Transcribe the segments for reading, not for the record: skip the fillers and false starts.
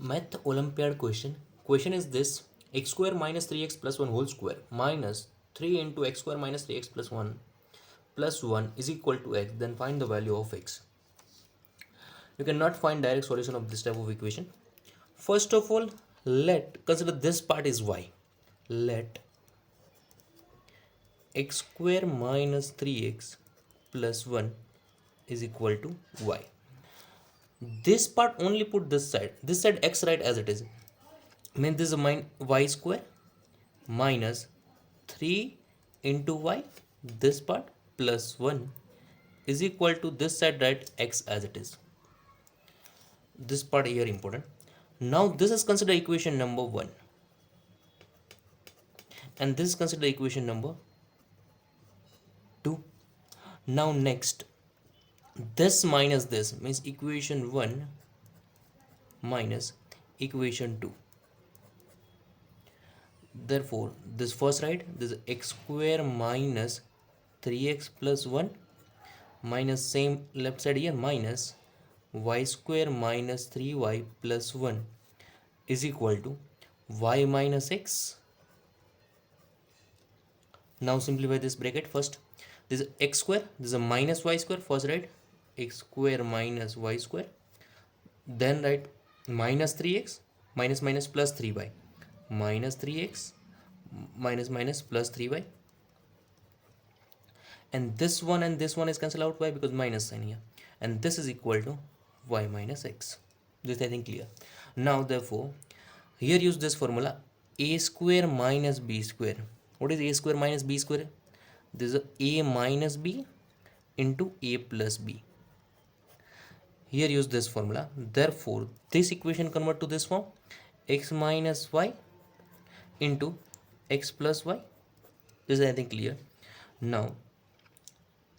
Math Olympiad question. Question is this: x square minus 3x plus 1 whole square minus 3 into x square minus 3x plus 1 is equal to x. Then find the value of x. You cannot find direct solution of this type of equation. First of all, let consider this part is y. Let x square minus 3x plus 1 is equal to y. This part only put this side x right as it is. Means this is y square minus 3 into y, this part plus 1 is equal to this side right x as it is. This part here important. Now this is considered equation number 1 and this is considered equation number 2. Now next, this minus this means equation 1 minus equation 2. Therefore this first right, this is x square minus 3x plus 1 minus same left side here minus y square minus 3y plus 1 is equal to y minus x. Now simplify this bracket first. This is x square, this is a minus y square, first right x square minus y square, then write minus 3x minus minus plus 3y minus 3x minus minus plus 3y, and this one is cancelled out. Why? Because minus sign here, and this is equal to y minus x. This I think clear. Now therefore here use this formula a square minus b square. What is a square minus b square? This is a minus b into a plus b. Here use this formula. Therefore this equation convert to this form: x minus y into x plus y. This is I think clear. Now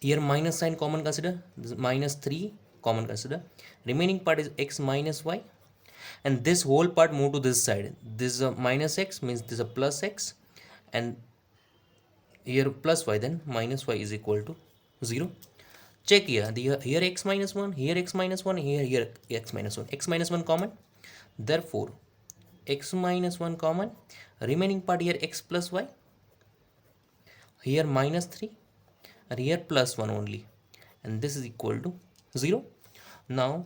here minus sign common consider. This is minus 3 common consider. Remaining part is x minus y, and this whole part move to this side. This is a minus x means this is a plus x, and here plus y, then minus y is equal to 0. Check here, here x minus 1, here x minus 1, here x minus 1. X minus 1 common. Therefore x minus 1 common. Remaining part here x plus y, here minus 3, and here plus 1 only, and this is equal to 0. Now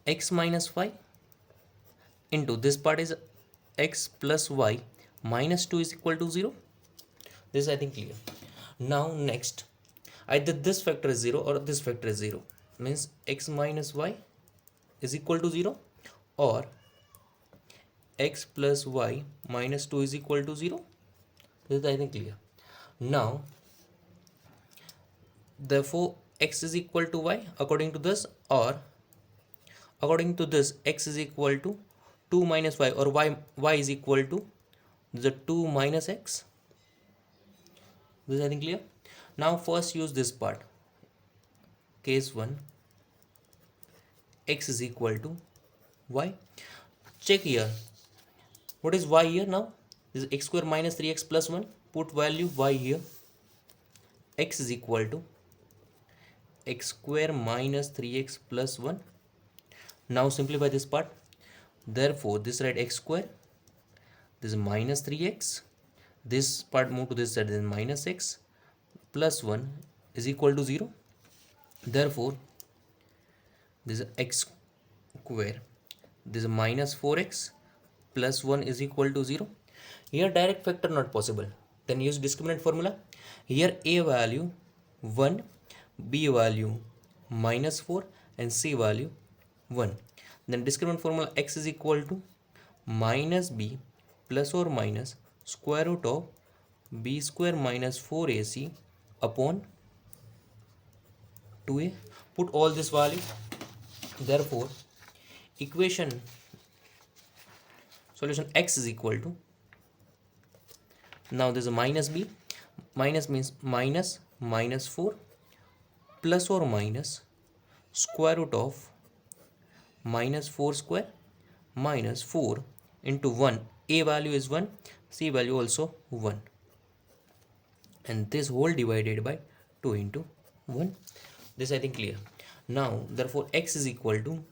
x minus y into this part is x plus y minus 2 is equal to 0. This is I think clear. Now next, either this factor is 0 or this factor is 0, means x minus y is equal to 0 or x plus y minus 2 is equal to 0. This is I think clear. Now therefore x is equal to y according to this, or according to this x is equal to 2 minus y, or y is equal to the 2 minus x. This is I think clear. Now first use this part. Case 1, x is equal to y. Check here. What is y here now? This is x square minus 3x plus 1. Put value y here. X is equal to x square minus 3x plus 1. Now simplify this part. Therefore this side x square, this is minus 3x, this part move to this side, then minus x plus 1 is equal to 0. Therefore this is x square, this is minus 4x plus 1 is equal to 0. Here direct factor not possible, then use discriminant formula. Here a value 1, b value minus 4, and c value 1. Then discriminant formula x is equal to minus b plus or minus square root of b square minus 4ac upon 2a. Put all this value. Therefore equation solution x is equal to, now there is a minus b, minus means minus 4 plus or minus square root of minus 4 square minus 4 into 1. A value is 1, c value also 1, and this whole divided by 2 into 1. This I think clear. Now therefore x is equal to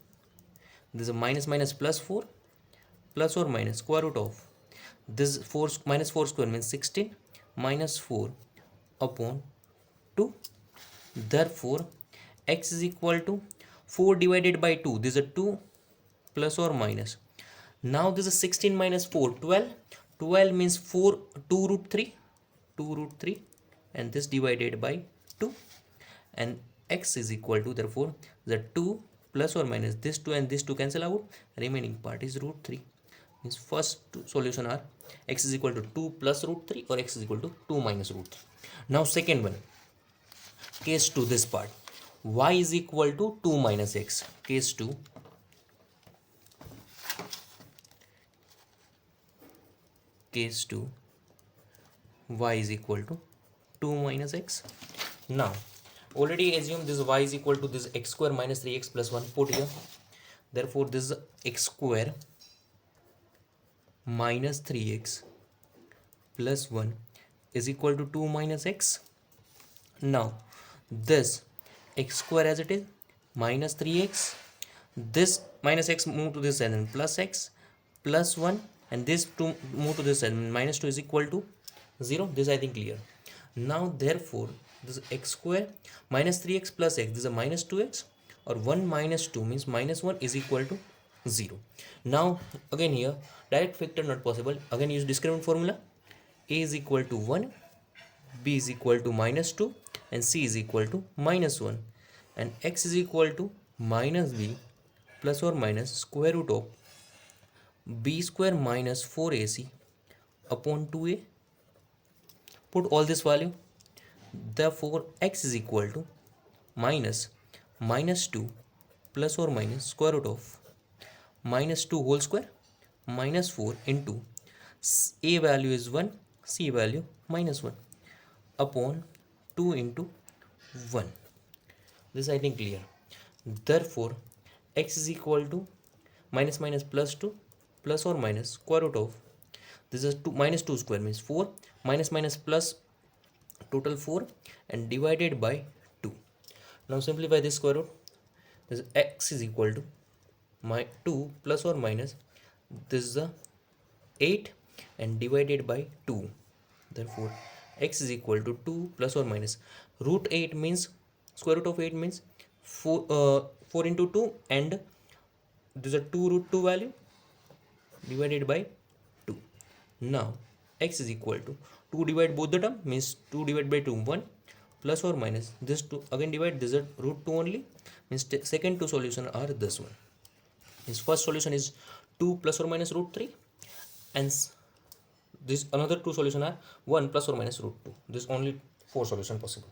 this is a minus minus plus 4 plus or minus square root of this 4 minus 4 square means 16 minus 4 upon 2. Therefore x is equal to 4 divided by 2, this is a 2 plus or minus. Now this is 16 minus 4, 12. 12 means 4, 2 root 3, 2 root 3, and this divided by 2, and x is equal to, therefore the 2 plus or minus this 2 and this 2 cancel out, remaining part is root 3. Means first two solution are x is equal to 2 plus root 3 or x is equal to 2 minus root 3. Now second one, case 2, this part, y is equal to 2 minus x. Case 2, case 2, y is equal to 2 minus x. Now already assume this y is equal to this x square minus 3x plus 1 put here. Therefore this is x square minus 3x plus 1 is equal to 2 minus x. Now this x square as it is minus 3x, this minus x move to this side and plus x plus 1, and this 2 move to this side and minus 2 is equal to 0. This I think clear. Now therefore this x square minus 3x plus x, this is a minus 2x, or 1 minus 2 means minus 1 is equal to 0. Now again here direct factor not possible, again use discriminant formula. A is equal to 1, b is equal to minus 2, and c is equal to minus 1, and x is equal to minus b plus or minus square root of b square minus 4ac upon 2a. Put all this value. Therefore x is equal to minus 2 plus or minus square root of minus 2 whole square minus 4 into a value is 1, c value minus 1 upon 2 into 1. This I think clear. Therefore x is equal to minus minus plus 2 plus or minus square root of, this is 2 minus 2 square means 4, minus minus plus total 4, and divided by 2. Now simplify this square root. This x is equal to 2 plus or minus, this is the 8 and divided by 2. Therefore x is equal to 2 plus or minus root 8 means square root of 8 means 4 into 2, and this is a 2 root 2 value divided by 2. Now x is equal to 2 divide both the term means 2 divided by 2 1 plus or minus this 2 again divide, this is root 2 only, means second two solution are this one. His first solution is 2 plus or minus root 3, and this another two solution are 1 plus or minus root 2. This only 4 solution possible.